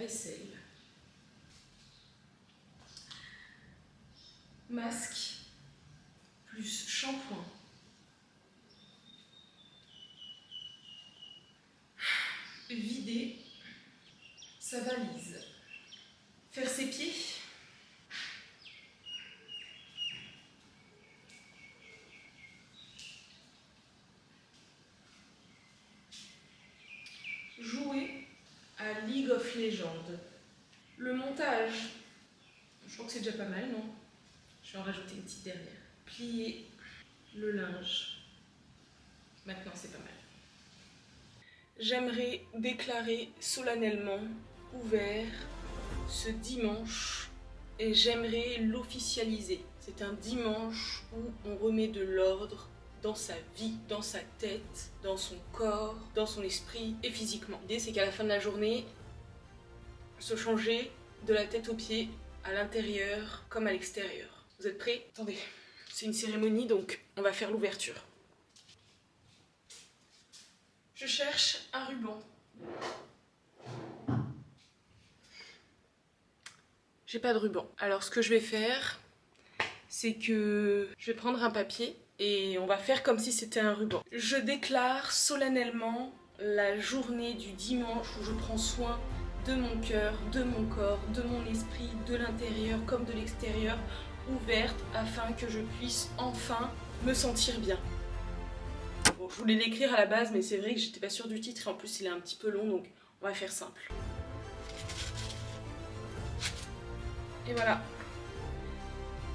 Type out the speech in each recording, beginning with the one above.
lave-vaisselle. Masque plus shampoing. Vider sa valise. Faire ses pieds. Jouer à League of Legends. Le montage. Je crois que c'est déjà pas mal, non? Je vais en rajouter une petite dernière. Plier le linge. Maintenant, c'est pas mal. J'aimerais déclarer solennellement ouvert ce dimanche et j'aimerais l'officialiser. C'est un dimanche où on remet de l'ordre dans sa vie, dans sa tête, dans son corps, dans son esprit et physiquement. L'idée, c'est qu'à la fin de la journée, se changer de la tête aux pieds, à l'intérieur comme à l'extérieur. Vous êtes prêts? Attendez, c'est une cérémonie, donc on va faire l'ouverture. Je cherche un ruban. J'ai pas de ruban. Alors ce que je vais faire, c'est que je vais prendre un papier et on va faire comme si c'était un ruban. Je déclare solennellement la journée du dimanche où je prends soin de mon cœur, de mon corps, de mon esprit, de l'intérieur comme de l'extérieur, ouverte afin que je puisse enfin me sentir bien. Bon, je voulais l'écrire à la base, mais c'est vrai que j'étais pas sûre du titre et en plus il est un petit peu long, donc on va faire simple. Et voilà.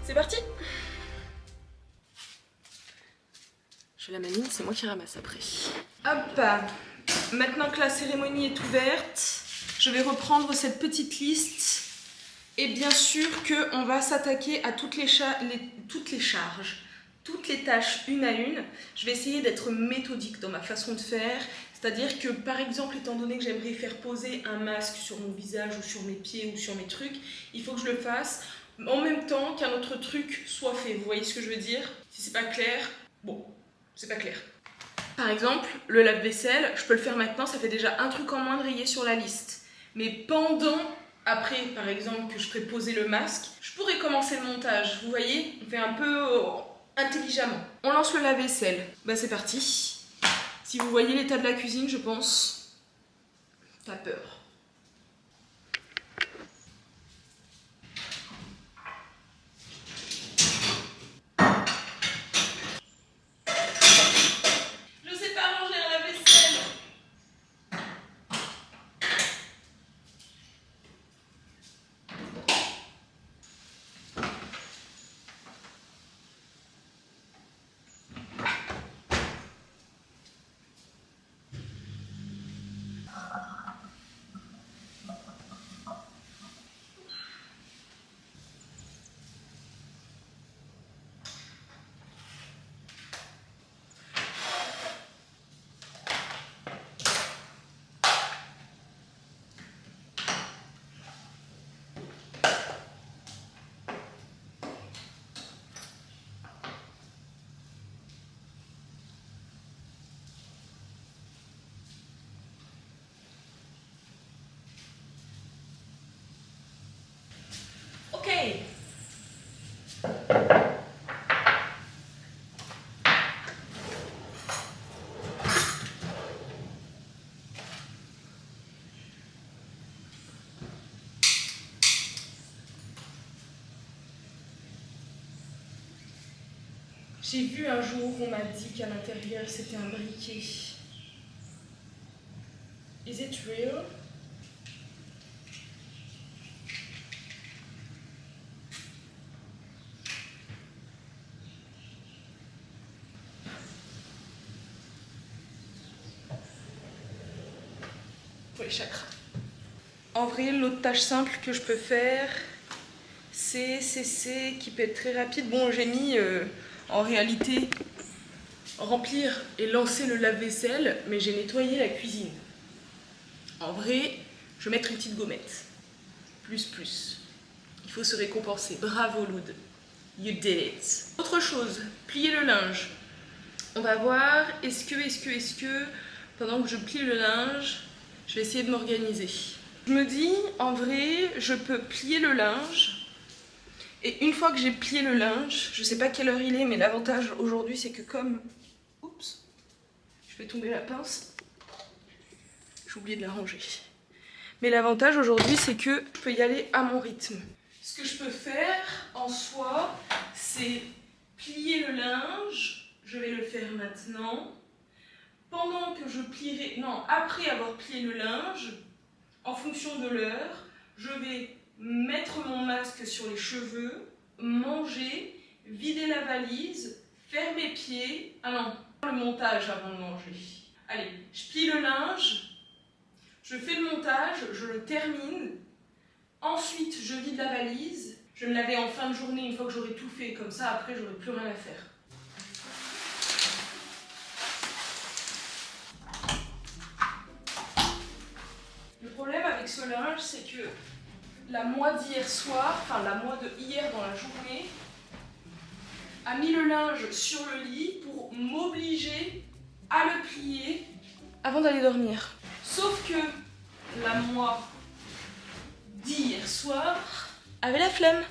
C'est parti! Je la manine, c'est moi qui ramasse après. Hop! Maintenant que la cérémonie est ouverte, je vais reprendre cette petite liste. Et bien sûr qu'on va s'attaquer à toutes les charges, toutes les tâches une à une. Je vais essayer d'être méthodique dans ma façon de faire. C'est-à-dire que par exemple, étant donné que j'aimerais faire poser un masque sur mon visage ou sur mes pieds ou sur mes trucs, il faut que je le fasse en même temps qu'un autre truc soit fait. Vous voyez ce que je veux dire? Si c'est pas clair, bon, c'est pas clair. Par exemple, le lave-vaisselle, je peux le faire maintenant, ça fait déjà un truc en moins de rayer sur la liste. Mais après, par exemple, que je ferai poser le masque, je pourrais commencer le montage. Vous voyez, on fait un peu intelligemment. On lance le lave-vaisselle. Bah c'est parti. Si vous voyez l'état de la cuisine, je pense, t'as peur. Je sais pas ranger un lave-vaisselle. J'ai vu un jour, on m'a dit qu'à l'intérieur c'était un briquet. Is it real? Pour les chakras. En vrai, l'autre tâche simple que je peux faire, c'est qui peut être très rapide. Bon, j'ai mis en réalité remplir et lancer le lave-vaisselle, mais j'ai nettoyé la cuisine. En vrai, je vais mettre une petite gommette. Plus. Il faut se récompenser. Bravo, Loud. You did it. Autre chose, plier le linge. On va voir, est-ce que, pendant que je plie le linge, je vais essayer de m'organiser. Je me dis, en vrai, je peux plier le linge. Et une fois que j'ai plié le linge, je sais pas quelle heure il est, mais l'avantage aujourd'hui, c'est que comme... Oups, je fais tomber la pince. J'ai oublié de la ranger. Mais l'avantage aujourd'hui, c'est que je peux y aller à mon rythme. Ce que je peux faire, en soi, c'est plier le linge. Je vais le faire maintenant. Pendant que je plierai... Non, après avoir plié le linge... En fonction de l'heure, je vais mettre mon masque sur les cheveux, manger, vider la valise, faire mes pieds. Ah non, le montage avant de manger. Allez, je plie le linge, je fais le montage, je le termine. Ensuite, je vide la valise. Je vais me laver en fin de journée une fois que j'aurai tout fait. Comme ça, après, j'aurai plus rien à faire. Le problème avec ce linge, c'est que la moi d'hier soir, enfin la moi de hier dans la journée, a mis le linge sur le lit pour m'obliger à le plier avant d'aller dormir. Sauf que la moi d'hier soir avait la flemme.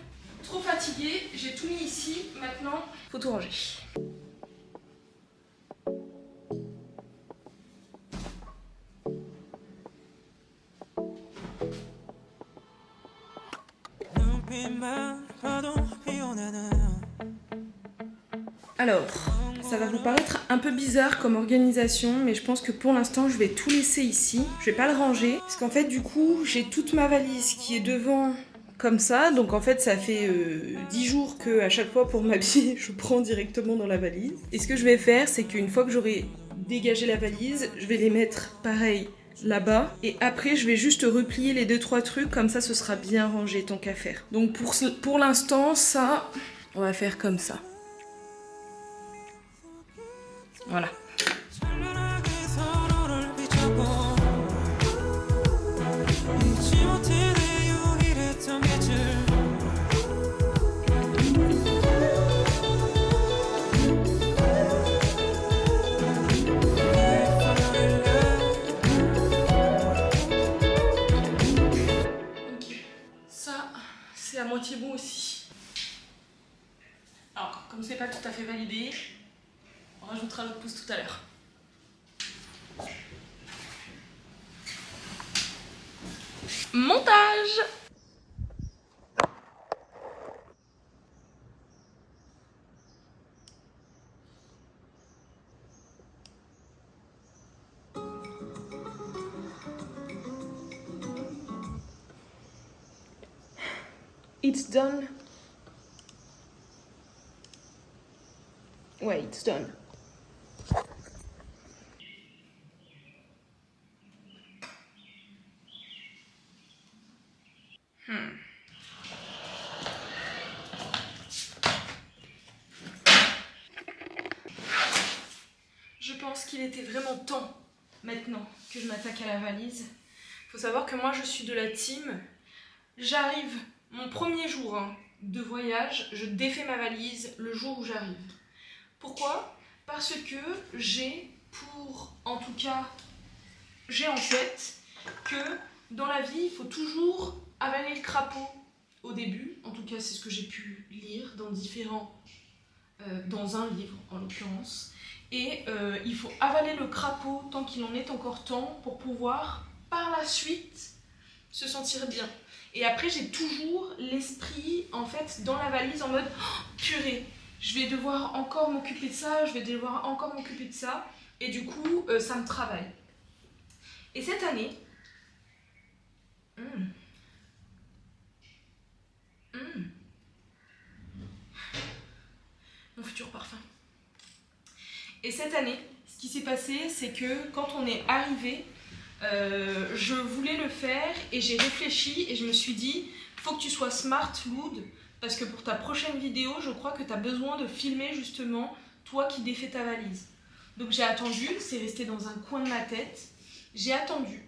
Trop fatiguée, j'ai tout mis ici, maintenant faut tout ranger. Alors, ça va vous paraître un peu bizarre comme organisation, mais je pense que pour l'instant, je vais tout laisser ici. Je vais pas le ranger, parce qu'en fait, du coup, j'ai toute ma valise qui est devant comme ça. Donc en fait, ça fait 10 jours que à chaque fois pour m'habiller, je prends directement dans la valise. Et ce que je vais faire, c'est qu'une fois que j'aurai dégagé la valise, je vais les mettre pareil là-bas, et après je vais juste replier les 2-3 trucs, comme ça ce sera bien rangé tant qu'à faire. Donc pour l'instant, ça, on va faire comme ça. Voilà. C'est à moitié bon aussi. Alors, comme c'est pas tout à fait validé, on rajoutera l'autre pouce tout à l'heure. Montage! It's done. Ouais, it's done. Je pense qu'il était vraiment temps, maintenant, que je m'attaque à la valise. Faut savoir que moi, je suis de la team. J'arrive, mon premier jour de voyage, je défais ma valise le jour où j'arrive. Pourquoi ? Parce que j'ai en tête que dans la vie, il faut toujours avaler le crapaud au début. En tout cas, c'est ce que j'ai pu lire dans un livre en l'occurrence. Et il faut avaler le crapaud tant qu'il en est encore temps pour pouvoir, par la suite, se sentir bien. Et après, j'ai toujours l'esprit, en fait, dans la valise en mode oh, purée, je vais devoir encore m'occuper de ça, je vais devoir encore m'occuper de ça. Et du coup, ça me travaille. Et cette année, mon futur parfum. Et cette année, ce qui s'est passé, c'est que quand on est arrivé, je voulais le faire et j'ai réfléchi et je me suis dit, faut que tu sois smart, Loud, parce que pour ta prochaine vidéo, je crois que tu as besoin de filmer justement toi qui défais ta valise. Donc j'ai attendu, c'est resté dans un coin de ma tête, j'ai attendu.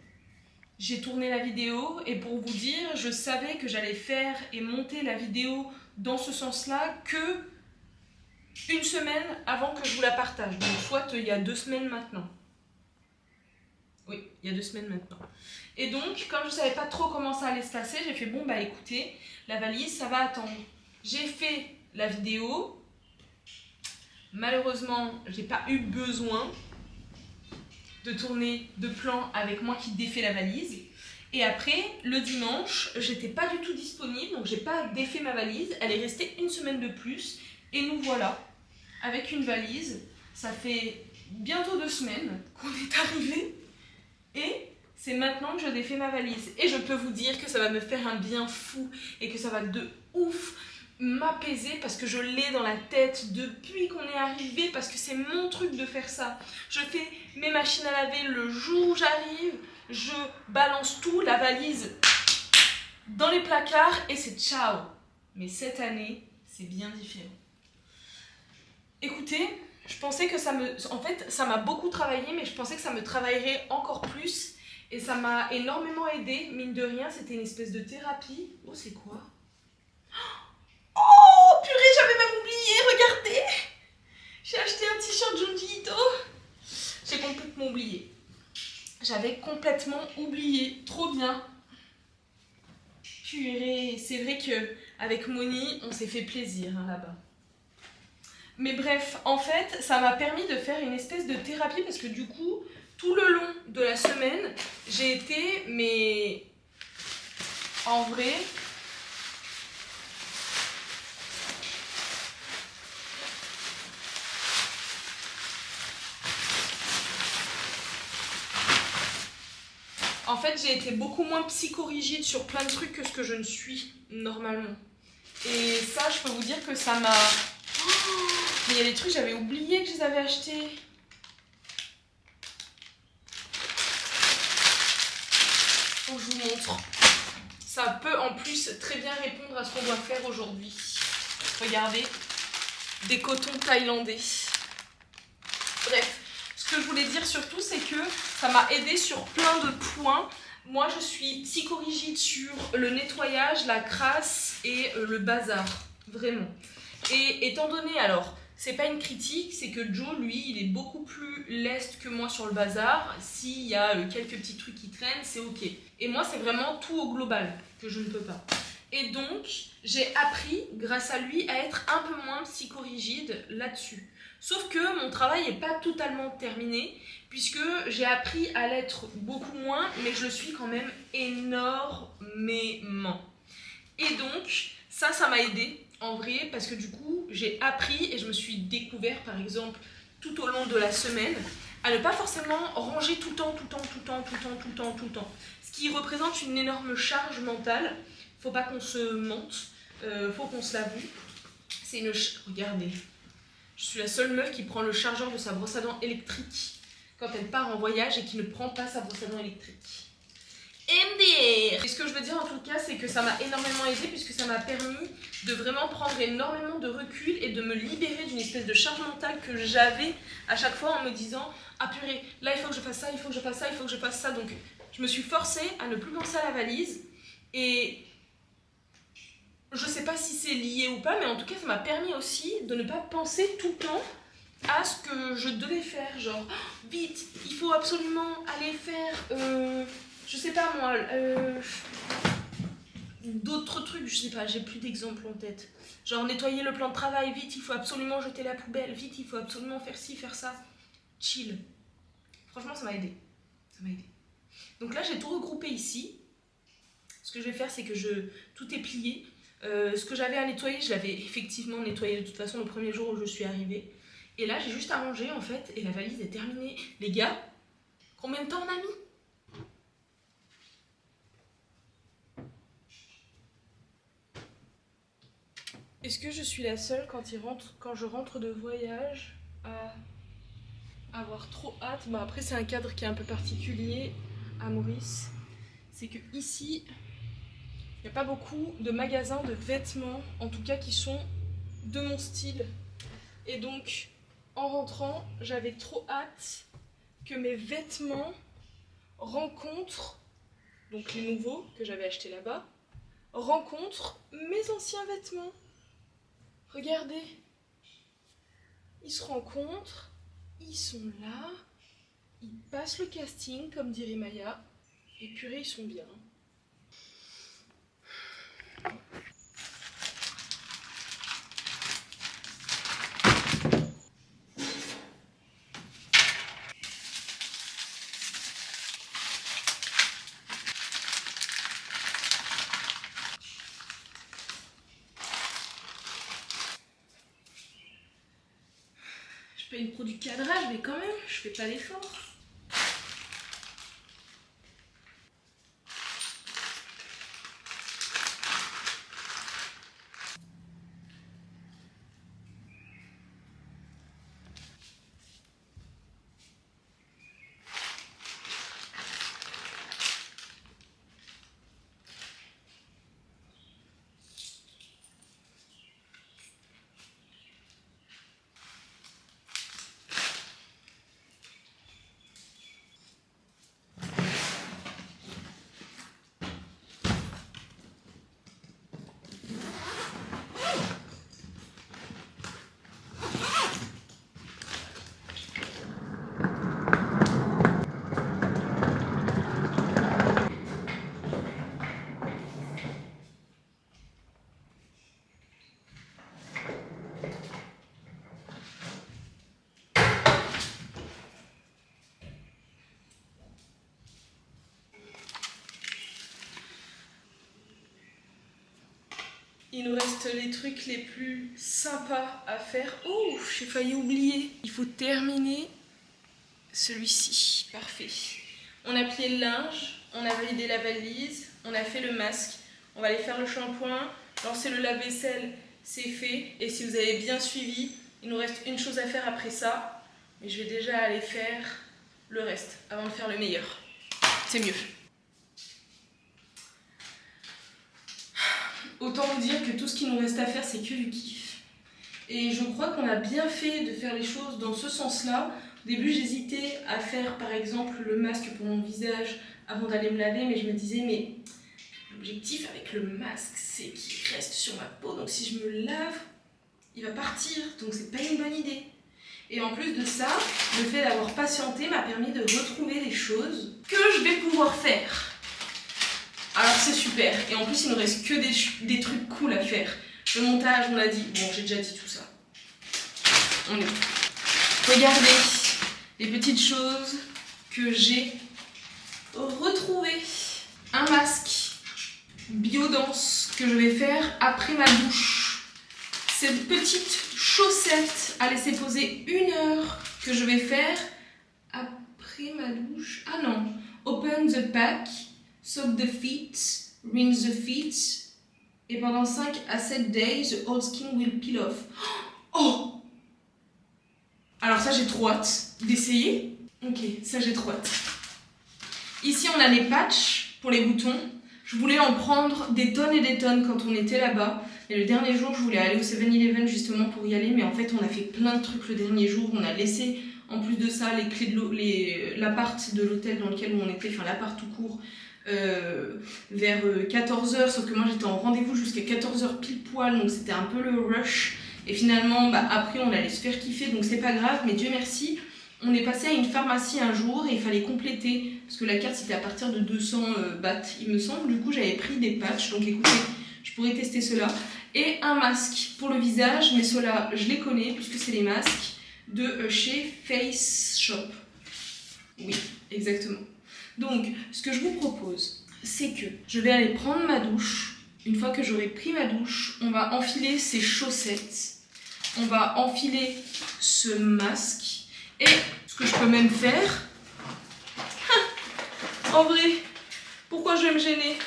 J'ai tourné la vidéo et pour vous dire, je savais que j'allais faire et monter la vidéo dans ce sens-là que une semaine avant que je vous la partage. Donc soit il y a 2 semaines maintenant. Oui, il y a 2 semaines maintenant. Et donc, comme je ne savais pas trop comment ça allait se passer, j'ai fait bon bah écoutez, la valise ça va attendre. J'ai fait la vidéo. Malheureusement, j'ai pas eu besoin de tourner de plan avec moi qui défait la valise. Et après, le dimanche, j'étais pas du tout disponible, donc j'ai pas défait ma valise. Elle est restée 1 semaine de plus. Et nous voilà, avec une valise. Ça fait bientôt 2 semaines qu'on est arrivé. Et c'est maintenant que je défais ma valise. Et je peux vous dire que ça va me faire un bien fou. Et que ça va de ouf m'apaiser parce que je l'ai dans la tête depuis qu'on est arrivé. Parce que c'est mon truc de faire ça. Je fais mes machines à laver le jour où j'arrive. Je balance tout, la valise dans les placards et c'est ciao. Mais cette année, c'est bien différent. Écoutez, je pensais que ça me... En fait, ça m'a beaucoup travaillé, mais je pensais que ça me travaillerait encore plus. Et ça m'a énormément aidé. Mine de rien, c'était une espèce de thérapie. Oh, c'est quoi? Oh, purée, j'avais même oublié, regardez! J'ai acheté un t-shirt Junji Ito. J'ai complètement oublié. J'avais complètement oublié. Trop bien. Purée, c'est vrai qu'avec Moni, on s'est fait plaisir hein, là-bas. Mais bref, en fait, ça m'a permis de faire une espèce de thérapie parce que du coup, tout le long de la semaine, j'ai été, mais en vrai... En fait, j'ai été beaucoup moins psychorigide sur plein de trucs que ce que je ne suis normalement. Et ça, je peux vous dire que ça m'a... Oh, mais il y a des trucs, j'avais oublié que je les avais achetés. Faut que je vous montre. Ça peut en plus très bien répondre à ce qu'on doit faire aujourd'hui. Regardez, des cotons thaïlandais. Bref. Ce que je voulais dire surtout, c'est que ça m'a aidé sur plein de points. Moi, je suis psychorigide sur le nettoyage, la crasse et le bazar. Vraiment. Et étant donné, alors, c'est pas une critique, c'est que Joe, lui, il est beaucoup plus leste que moi sur le bazar. S'il y a quelques petits trucs qui traînent, c'est ok. Et moi, c'est vraiment tout au global que je ne peux pas. Et donc, j'ai appris, grâce à lui, à être un peu moins psychorigide là-dessus. Sauf que mon travail n'est pas totalement terminé, puisque j'ai appris à l'être beaucoup moins, mais je le suis quand même énormément. Et donc, ça m'a aidé en vrai, parce que du coup, j'ai appris et je me suis découvert, par exemple, tout au long de la semaine, à ne pas forcément ranger tout le temps. Ce qui représente une énorme charge mentale. Faut pas qu'on se mente, faut qu'on se l'avoue. C'est une... Regardez. Je suis la seule meuf qui prend le chargeur de sa brosse à dents électrique quand elle part en voyage et qui ne prend pas sa brosse à dents électrique. MDR. Et ce que je veux dire en tout cas, c'est que ça m'a énormément aidé puisque ça m'a permis de vraiment prendre énormément de recul et de me libérer d'une espèce de charge mentale que j'avais à chaque fois en me disant « Ah purée, là il faut que je fasse ça, il faut que je fasse ça, il faut que je fasse ça ». Donc je me suis forcée à ne plus penser à la valise et... Je sais pas si c'est lié ou pas, mais en tout cas, ça m'a permis aussi de ne pas penser tout le temps à ce que je devais faire. Genre, oh, vite, il faut absolument aller faire, je sais pas moi, d'autres trucs, je sais pas, j'ai plus d'exemples en tête. Genre, nettoyer le plan de travail, vite, il faut absolument jeter la poubelle, vite, il faut absolument faire ci, faire ça. Chill. Franchement, ça m'a aidé. Ça m'a aidé. Donc là, j'ai tout regroupé ici. Ce que je vais faire, c'est que tout est plié. Ce que j'avais à nettoyer, je l'avais effectivement nettoyé de toute façon le premier jour où je suis arrivée. Et là, j'ai juste à ranger en fait, et la valise est terminée. Les gars, combien de temps on a mis? Est-ce que je suis la seule quand je rentre de voyage à avoir trop hâte? Bon, après, c'est un cadre qui est un peu particulier à Maurice. C'est que ici... Il n'y a pas beaucoup de magasins de vêtements, en tout cas qui sont de mon style. Et donc, en rentrant, j'avais trop hâte que mes vêtements rencontrent, donc les nouveaux que j'avais achetés là-bas, rencontrent mes anciens vêtements. Regardez, ils se rencontrent, ils sont là. Ils passent le casting, comme dirait Maya, et purée, ils sont bien. Je paye une pro du cadrage, mais quand même, je fais pas d'effort. Il nous reste les trucs les plus sympas à faire. Oh, j'ai failli oublier. Il faut terminer celui-ci. Parfait. On a plié le linge, on a validé la valise, on a fait le masque. On va aller faire le shampoing, lancer le lave-vaisselle, c'est fait. Et si vous avez bien suivi, il nous reste une chose à faire après ça. Mais je vais déjà aller faire le reste avant de faire le meilleur. C'est mieux. Autant vous dire que tout ce qu'il nous reste à faire, c'est que du kiff. Et je crois qu'on a bien fait de faire les choses dans ce sens-là. Au début, j'hésitais à faire, par exemple, le masque pour mon visage avant d'aller me laver, mais je me disais, mais l'objectif avec le masque, c'est qu'il reste sur ma peau. Donc si je me lave, il va partir. Donc c'est pas une bonne idée. Et en plus de ça, le fait d'avoir patienté m'a permis de retrouver des choses que je vais pouvoir faire. Alors c'est super, et en plus il ne reste que des trucs cool à faire. Le montage, on l'a dit, bon j'ai déjà dit tout ça. On est. Regardez les petites choses que j'ai retrouvées. Un masque Biodanse que je vais faire après ma douche. Cette petite chaussette à laisser poser 1 heure que je vais faire après ma douche. Ah non, open the pack. Soak the feet, rinse the feet, et pendant 5 à 7 days, the old skin will peel off. Oh! Alors ça, j'ai trop hâte d'essayer. Ok, ça, j'ai trop hâte. Ici, on a les patchs pour les boutons. Je voulais en prendre des tonnes et des tonnes quand on était là-bas. Et le dernier jour, je voulais aller au 7-Eleven justement pour y aller, mais en fait, on a fait plein de trucs le dernier jour. On a laissé, en plus de ça, les clés de l'appart de l'hôtel dans lequel on était, enfin l'appart tout court, vers 14h, sauf que moi j'étais en rendez-vous jusqu'à 14h pile poil, donc c'était un peu le rush. Et finalement, après on allait se faire kiffer, donc c'est pas grave, mais Dieu merci, on est passé à une pharmacie un jour et il fallait compléter, parce que la carte c'était à partir de 200 bahts, il me semble. Du coup j'avais pris des patchs, donc écoutez, je pourrais tester cela. Et un masque pour le visage, mais ceux-là je les connais, puisque c'est les masques de chez Face Shop. Oui, exactement. Donc, ce que je vous propose, c'est que je vais aller prendre ma douche. Une fois que j'aurai pris ma douche, on va enfiler ces chaussettes. On va enfiler ce masque. Et ce que je peux même faire... en vrai, pourquoi je vais me gêner?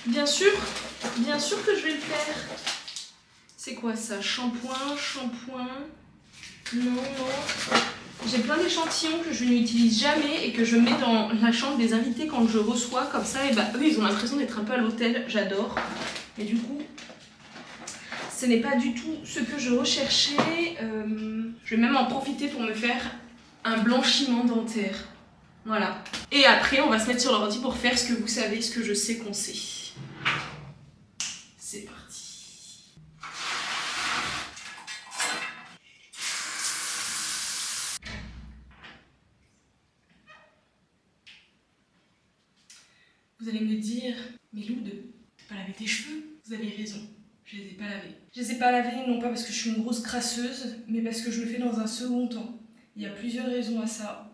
Bien sûr que je vais le faire. C'est quoi ça? Shampoing. Non. J'ai plein d'échantillons que je n'utilise jamais et que je mets dans la chambre des invités quand je reçois, comme ça, et eux ils ont l'impression d'être un peu à l'hôtel, j'adore. Mais du coup, ce n'est pas du tout ce que je recherchais. Je vais même en profiter pour me faire un blanchiment dentaire. Voilà. Et après, on va se mettre sur l'ordi pour faire ce que vous savez, ce que je sais qu'on sait. C'est parti. Vous allez me dire, mais Loud, t'as pas lavé tes cheveux? Vous avez raison, je les ai pas lavés. Je les ai pas lavés non pas parce que je suis une grosse crasseuse, mais parce que je le fais dans un second temps. Il y a plusieurs raisons à ça.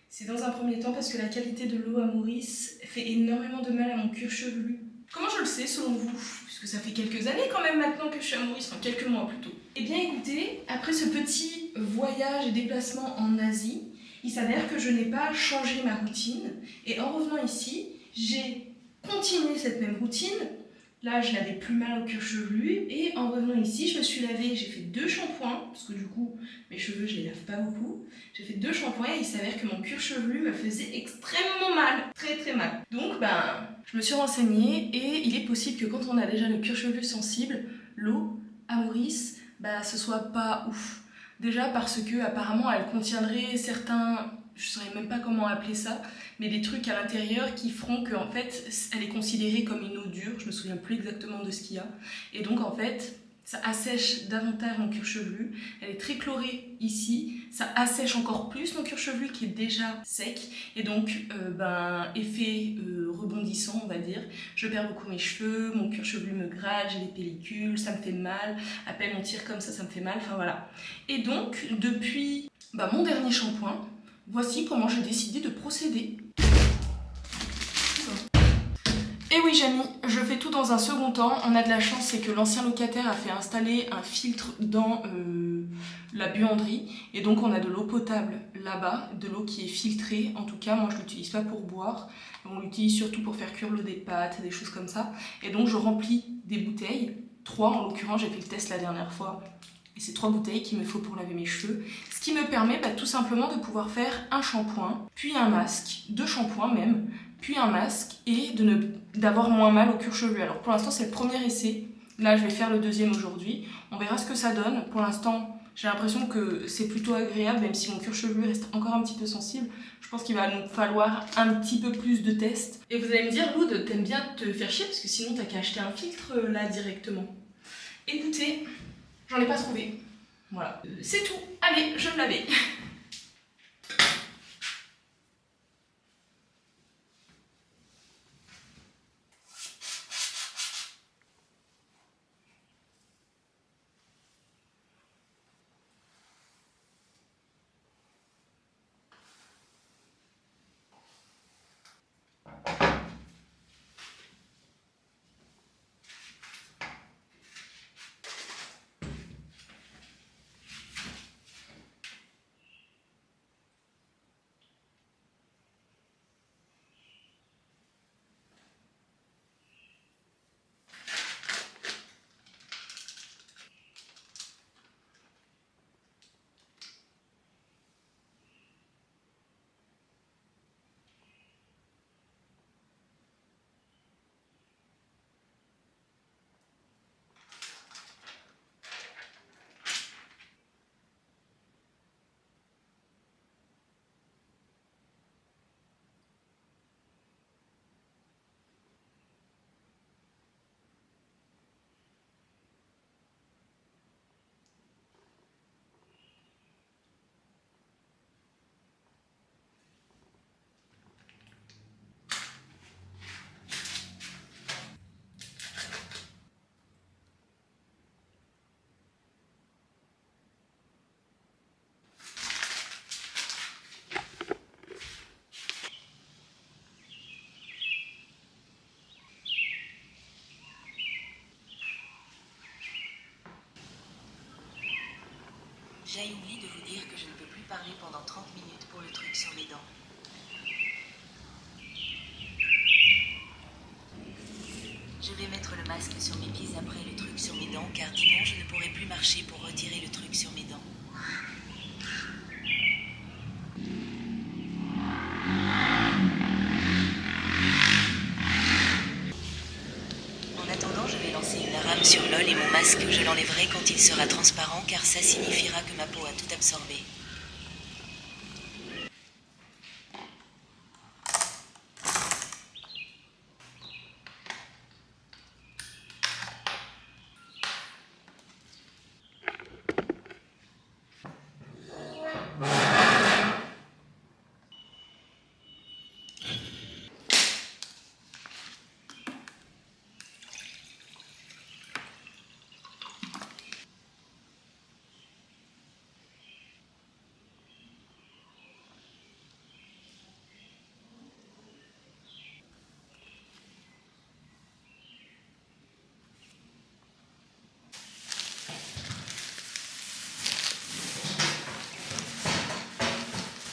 C'est dans un premier temps parce que la qualité de l'eau à Maurice fait énormément de mal à mon cuir chevelu. Comment je le sais selon vous? Puisque ça fait quelques années quand même maintenant que je suis à Maurice, enfin quelques mois plutôt. Eh bien écoutez, après ce petit voyage et déplacement en Asie, il s'avère que je n'ai pas changé ma routine. Et en revenant ici, j'ai continué cette même routine. Là, je l'avais plus mal au cuir chevelu. Et en revenant ici, je me suis lavée, j'ai fait 2 shampoings. Parce que du coup, mes cheveux, je les lave pas beaucoup. J'ai fait 2 shampoings et il s'avère que mon cuir chevelu me faisait extrêmement mal. Très très mal. Donc, je me suis renseignée et il est possible que quand on a déjà le cuir chevelu sensible, l'eau à Maurice, ce soit pas ouf. Déjà parce que apparemment elle contiendrait certains, je ne saurais même pas comment appeler ça, mais des trucs à l'intérieur qui feront qu'en fait elle est considérée comme une eau dure, je me souviens plus exactement de ce qu'il y a. Et donc en fait ça assèche davantage mon cuir chevelu, elle est très chlorée ici, ça assèche encore plus mon cuir chevelu qui est déjà sec, et donc effet rebondissant on va dire, je perds beaucoup mes cheveux, mon cuir chevelu me gratte, j'ai des pellicules, ça me fait mal, à peine on tire comme ça me fait mal, enfin voilà. Et donc depuis mon dernier shampoing, voici comment j'ai décidé de procéder. Et oui Jamie, je fais tout dans un second temps. On a de la chance, c'est que l'ancien locataire a fait installer un filtre dans la buanderie. Et donc on a de l'eau potable là-bas, de l'eau qui est filtrée. En tout cas, moi je ne l'utilise pas pour boire. On l'utilise surtout pour faire cuire l'eau des pâtes, des choses comme ça. Et donc je remplis des bouteilles, 3 en l'occurrence, j'ai fait le test la dernière fois. Et c'est 3 bouteilles qu'il me faut pour laver mes cheveux. Ce qui me permet tout simplement de pouvoir faire un shampoing, puis un masque, 2 shampoings même, puis un masque et d'avoir moins mal au cuir chevelu. Alors pour l'instant c'est le premier essai, là je vais faire le deuxième aujourd'hui, on verra ce que ça donne. Pour l'instant j'ai l'impression que c'est plutôt agréable, même si mon cuir chevelu reste encore un petit peu sensible. Je pense qu'il va nous falloir un petit peu plus de tests. Et vous allez me dire, Loud, t'aimes bien te faire chier parce que sinon t'as qu'à acheter un filtre là directement. Écoutez, j'en ai pas trouvé. Voilà, c'est tout. Allez, je vais me laver. J'ai oublié de vous dire que je ne peux plus parler pendant 30 minutes pour le truc sur les dents. Je vais mettre le masque sur mes pieds après le truc sur mes dents car sinon je ne pourrai plus marcher pour retirer le truc sur mes dents. En attendant, je vais lancer une rame sur LOL et mon masque je l'enlèverai quand il sera transparent car ça signifiera que ma peau a tout absorbé.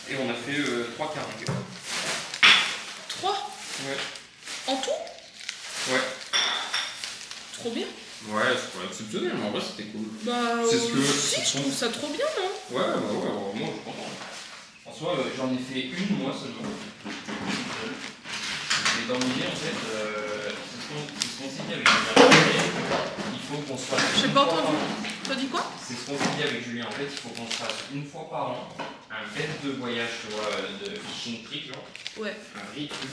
Et on a fait 3 carrés. 3 Ouais. en tout? Ouais. Trop bien. Ouais, c'est pas exceptionnel, mais en vrai c'était cool. Bah, C'est ce que si, je trouve ça trop bien, non? Ouais, bah ouais, moi je suis content. En soi, j'en ai fait une moi seulement. Mais dans l'idée, en fait, c'est ce qu'on s'est dit avec Julien. Il faut qu'on se fasse. J'ai pas entendu. T'as dit quoi? C'est ce qu'on s'est dit avec Julien. En fait, il faut qu'on se fasse une fois par an un bête de voyage, tu vois, de fishing trip, genre. Ouais. Un vrai truc.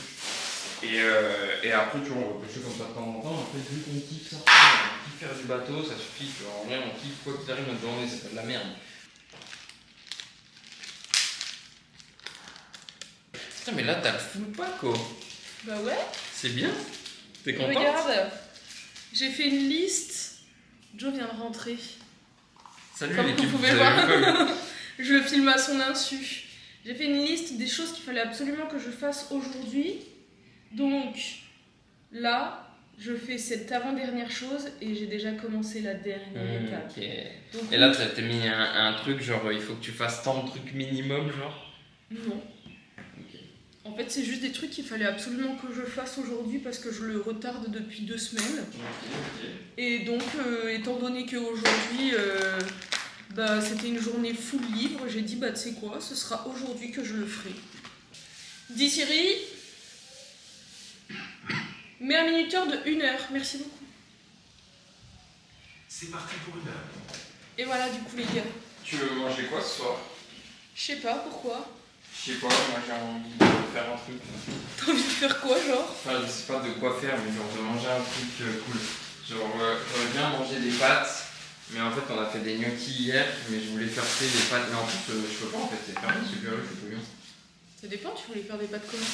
Et après, tu vois, on va pêcher comme ça de temps en temps. En fait, vu qu'on kiffe ça, on kiffe faire du bateau, ça suffit. Tu vois. En vrai, on kiffe quoi qu'il arrive notre journée, c'est pas de la merde. Putain, mais là, t'as le full pack, quoi. Bah ouais. C'est bien. T'es contente? Regarde, j'ai fait une liste. Joe vient de rentrer. Salut Comme l'équipe, vous pouvez voir. Je le filme à son insu. J'ai fait une liste des choses qu'il fallait absolument que je fasse aujourd'hui. Donc là, je fais cette avant-dernière chose et j'ai déjà commencé la dernière étape. Okay. Donc, et là, t'as mis un truc genre il faut que tu fasses tant de trucs minimum, genre? Non. Okay. En fait, c'est juste des trucs qu'il fallait absolument que je fasse aujourd'hui parce que je le retarde depuis 2 semaines. Okay. Et donc, étant donné qu'aujourd'hui, bah, c'était une journée full libre, j'ai dit, bah, tu sais quoi, ce sera aujourd'hui que je le ferai. Dis Siri, mets un minuteur de 1 heure, merci beaucoup. C'est parti pour 1 heure. Et voilà, du coup, les gars. Tu veux manger quoi ce soir? Je sais pas, pourquoi? Je sais pas, moi j'ai envie de faire un truc. T'as envie de faire quoi, genre? Enfin, je sais pas de quoi faire, mais genre de manger un truc cool. Genre, j'aurais bien mangé des pâtes, mais en fait, on a fait des gnocchis hier, mais je voulais faire des pâtes. Mais en plus, je peux pas en fait, c'est fermé, c'est que je peux bien. Ça dépend, tu voulais faire des pâtes comment?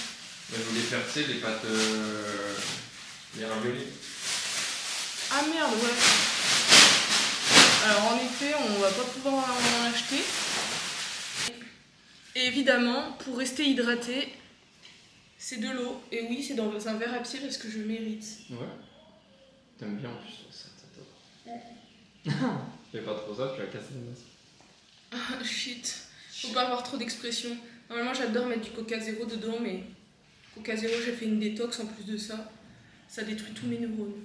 Bah, je voulais faire, tu sais, des pâtes. Les raviolis. Ah merde, ouais. Alors en effet, on va pas pouvoir en acheter. Et évidemment, pour rester hydraté, c'est de l'eau. Et oui, c'est dans un verre à pied parce que je mérite. Ouais. T'aimes bien en plus ça, t'adores. Fais pas trop ça, tu vas casser le masque. Ah shit. Faut pas avoir trop d'expression. Normalement, j'adore mettre du Coca Zéro dedans, mais Coca Zéro, j'ai fait une détox en plus de ça. Ça détruit tous mes neurones.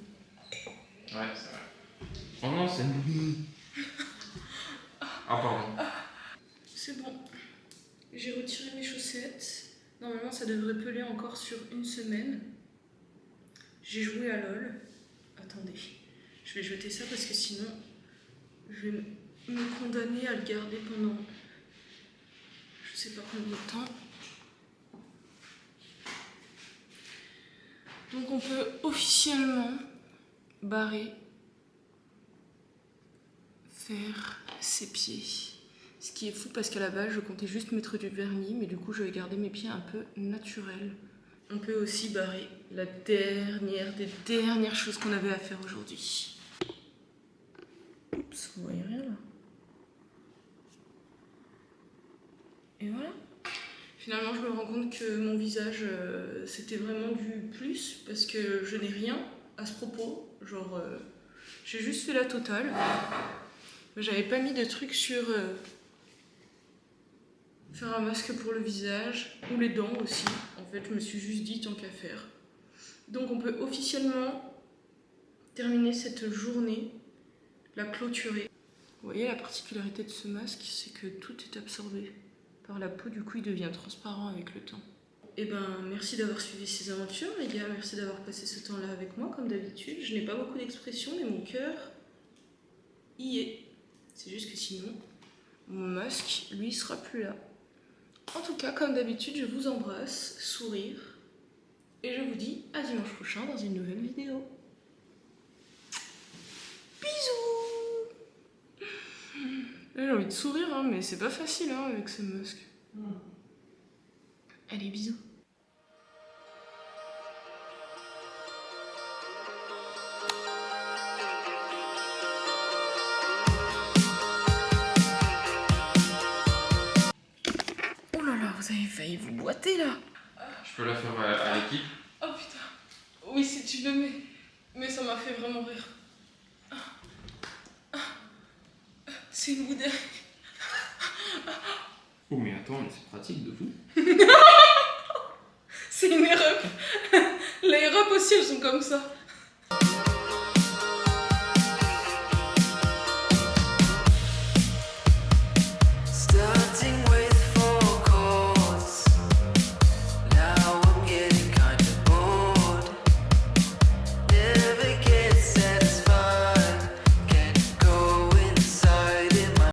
Ouais, c'est vrai. Oh non, c'est une... Ah, pardon. C'est bon. J'ai retiré mes chaussettes. Normalement, ça devrait peler encore sur 1 semaine. J'ai joué à LOL. Attendez. Je vais jeter ça parce que sinon, je vais me condamner à le garder pendant... je sais pas combien de temps. Donc on peut officiellement barrer, faire ses pieds. Ce qui est fou parce qu'à la base je comptais juste mettre du vernis, mais du coup je vais garder mes pieds un peu naturels. On peut aussi barrer la dernière des dernières choses qu'on avait à faire aujourd'hui. Oups, vous voyez rien là. Et voilà. Finalement, je me rends compte que mon visage, c'était vraiment du plus parce que je n'ai rien à ce propos. Genre, j'ai juste fait la totale. J'avais pas mis de trucs sur faire un masque pour le visage ou les dents aussi. En fait, je me suis juste dit tant qu'à faire. Donc, on peut officiellement terminer cette journée, la clôturer. Vous voyez, la particularité de ce masque, c'est que tout est absorbé par la peau, du coup il devient transparent avec le temps. Et ben merci d'avoir suivi ces aventures les gars, merci d'avoir passé ce temps là avec moi comme d'habitude. Je n'ai pas beaucoup d'expressions mais mon cœur y est. C'est juste que sinon mon masque lui sera plus là. En tout cas comme d'habitude je vous embrasse, sourire et je vous dis à dimanche prochain dans une nouvelle vidéo. Bisous. J'ai envie de sourire, hein, mais c'est pas facile hein, avec ce masque. Allez, bisous. Oh là là, vous avez failli vous boiter là. Je peux la faire à l'équipe? Oh putain. Oui, si tu veux, mais ça m'a fait vraiment rire. C'est une boudeille. Oh mais attends, mais c'est pratique de fou. C'est une Europe. Les Europes aussi, elles sont comme ça.